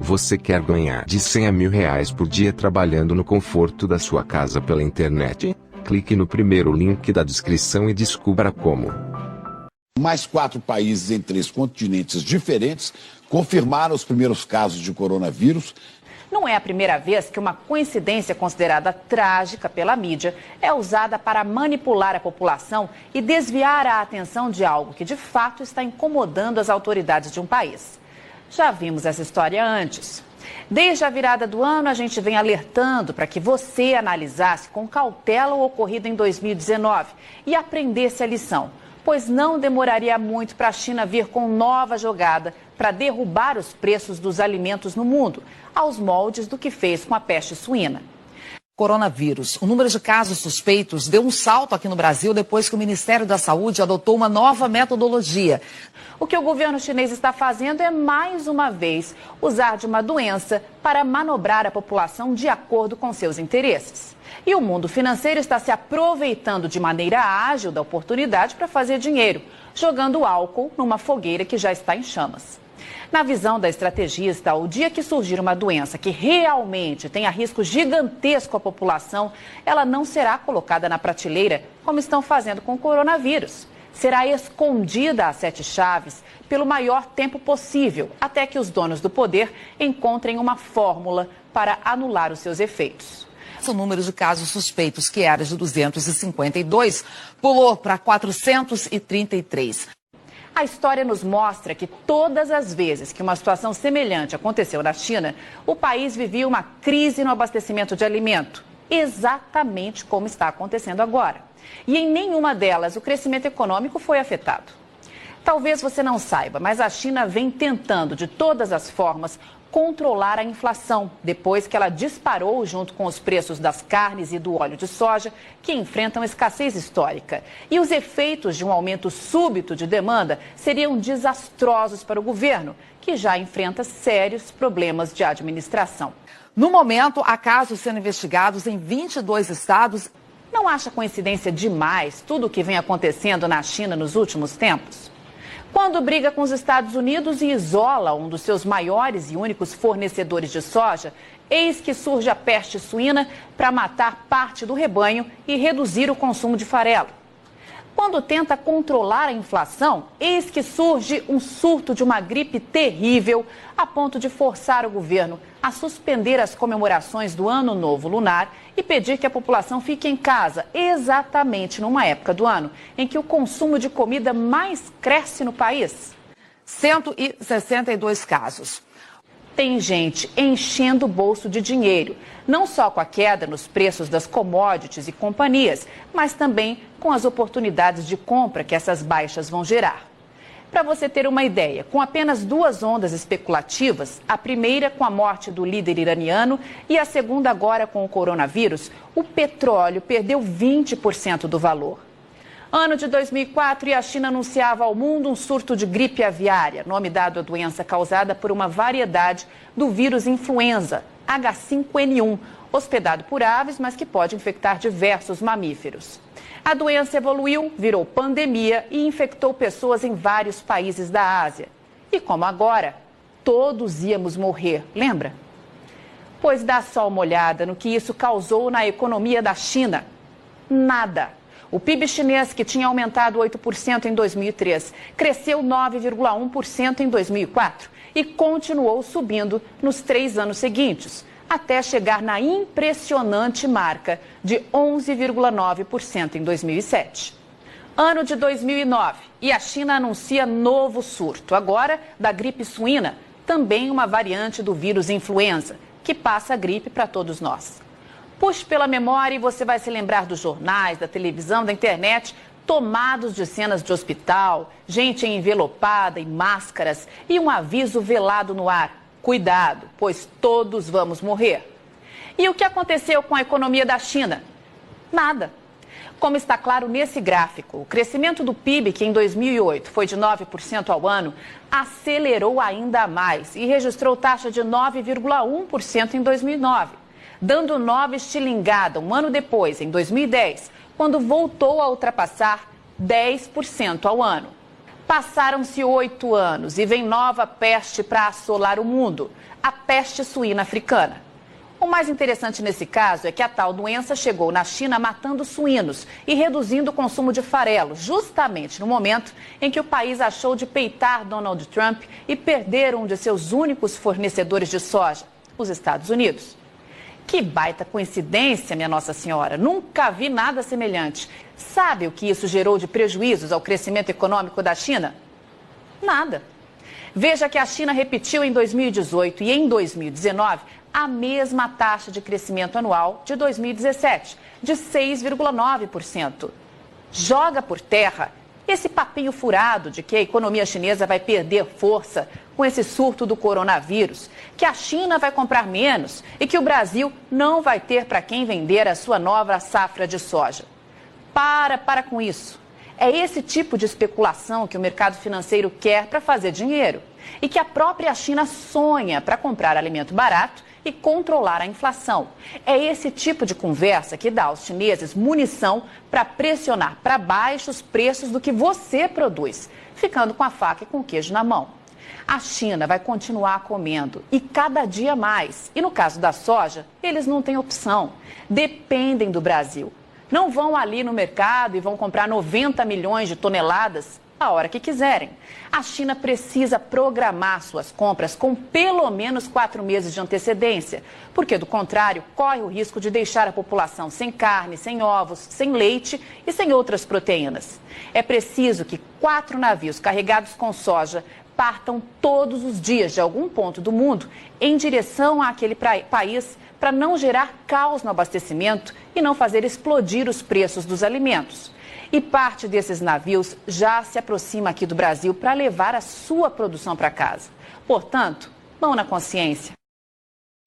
Você quer ganhar de 100 a R$ 1.000 por dia trabalhando no conforto da sua casa pela internet? Clique no primeiro link da descrição e descubra como. Mais 4 países em 3 continentes diferentes confirmaram os primeiros casos de coronavírus. Não é a primeira vez que uma coincidência considerada trágica pela mídia é usada para manipular a população e desviar a atenção de algo que de fato está incomodando as autoridades de um país. Já vimos essa história antes. Desde a virada do ano, a gente vem alertando para que você analisasse com cautela o ocorrido em 2019 e aprendesse a lição, pois não demoraria muito para a China vir com nova jogada para derrubar os preços dos alimentos no mundo, aos moldes do que fez com a peste suína. Coronavírus. O número de casos suspeitos deu um salto aqui no Brasil depois que o Ministério da Saúde adotou uma nova metodologia. O que o governo chinês está fazendo é, mais uma vez, usar de uma doença para manobrar a população de acordo com seus interesses. E o mundo financeiro está se aproveitando de maneira ágil da oportunidade para fazer dinheiro, jogando álcool numa fogueira que já está em chamas. Na visão da estrategista, o dia que surgir uma doença que realmente tenha risco gigantesco à população, ela não será colocada na prateleira como estão fazendo com o coronavírus. Será escondida a 7 chaves pelo maior tempo possível, até que os donos do poder encontrem uma fórmula para anular os seus efeitos. O número de casos suspeitos, que era de 252, pulou para 433. A história nos mostra que todas as vezes que uma situação semelhante aconteceu na China, o país vivia uma crise no abastecimento de alimento, exatamente como está acontecendo agora. E em nenhuma delas o crescimento econômico foi afetado. Talvez você não saiba, mas a China vem tentando de todas as formas controlar a inflação, depois que ela disparou junto com os preços das carnes e do óleo de soja, que enfrentam escassez histórica. E os efeitos de um aumento súbito de demanda seriam desastrosos para o governo, que já enfrenta sérios problemas de administração. No momento, há casos sendo investigados em 22 estados. Não acha coincidência demais tudo o que vem acontecendo na China nos últimos tempos? Quando briga com os Estados Unidos e isola um dos seus maiores e únicos fornecedores de soja, eis que surge a peste suína para matar parte do rebanho e reduzir o consumo de farelo. Quando tenta controlar a inflação, eis que surge um surto de uma gripe terrível, a ponto de forçar o governo a suspender as comemorações do Ano Novo Lunar e pedir que a população fique em casa, exatamente numa época do ano em que o consumo de comida mais cresce no país. 162 casos. Tem gente enchendo o bolso de dinheiro, não só com a queda nos preços das commodities e companhias, mas também com as oportunidades de compra que essas baixas vão gerar. Para você ter uma ideia, com apenas 2 ondas especulativas, a primeira com a morte do líder iraniano e a segunda agora com o coronavírus, o petróleo perdeu 20% do valor. Ano de 2004 e a China anunciava ao mundo um surto de gripe aviária, nome dado à doença causada por uma variedade do vírus influenza, H5N1, hospedado por aves, mas que pode infectar diversos mamíferos. A doença evoluiu, virou pandemia e infectou pessoas em vários países da Ásia. E como agora, todos íamos morrer, lembra? Pois dá só uma olhada no que isso causou na economia da China. Nada. O PIB chinês, que tinha aumentado 8% em 2003, cresceu 9,1% em 2004 e continuou subindo nos 3 anos seguintes, até chegar na impressionante marca de 11,9% em 2007. Ano de 2009 e a China anuncia novo surto, agora da gripe suína, também uma variante do vírus influenza, que passa a gripe para todos nós. Puxe pela memória e você vai se lembrar dos jornais, da televisão, da internet, tomados de cenas de hospital, gente envelopada em máscaras e um aviso velado no ar. Cuidado, pois todos vamos morrer. E o que aconteceu com a economia da China? Nada. Como está claro nesse gráfico, o crescimento do PIB, que em 2008 foi de 9% ao ano, acelerou ainda mais e registrou taxa de 9,1% em 2009, dando nova estilingada um ano depois, em 2010, quando voltou a ultrapassar 10% ao ano. Passaram-se 8 anos e vem nova peste para assolar o mundo, a peste suína africana. O mais interessante nesse caso é que a tal doença chegou na China matando suínos e reduzindo o consumo de farelo, justamente no momento em que o país achou de peitar Donald Trump e perder um de seus únicos fornecedores de soja, os Estados Unidos. Que baita coincidência, minha Nossa Senhora. Nunca vi nada semelhante. Sabe o que isso gerou de prejuízos ao crescimento econômico da China? Nada. Veja que a China repetiu em 2018 e em 2019 a mesma taxa de crescimento anual de 2017, de 6,9%. Joga por terra esse papinho furado de que a economia chinesa vai perder força com esse surto do coronavírus, que a China vai comprar menos e que o Brasil não vai ter para quem vender a sua nova safra de soja. Para com isso. É esse tipo de especulação que o mercado financeiro quer para fazer dinheiro e que a própria China sonha para comprar alimento barato e controlar a inflação. É esse tipo de conversa que dá aos chineses munição para pressionar para baixo os preços do que você produz, ficando com a faca e com o queijo na mão. A China vai continuar comendo e cada dia mais. E no caso da soja, eles não têm opção. Dependem do Brasil. Não vão ali no mercado e vão comprar 90 milhões de toneladas a hora que quiserem. A China precisa programar suas compras com pelo menos 4 meses de antecedência, porque do contrário, corre o risco de deixar a população sem carne, sem ovos, sem leite e sem outras proteínas. É preciso que 4 navios carregados com soja partam todos os dias de algum ponto do mundo em direção àquele país para não gerar caos no abastecimento e não fazer explodir os preços dos alimentos. E parte desses navios já se aproxima aqui do Brasil para levar a sua produção para casa. Portanto, mão na consciência.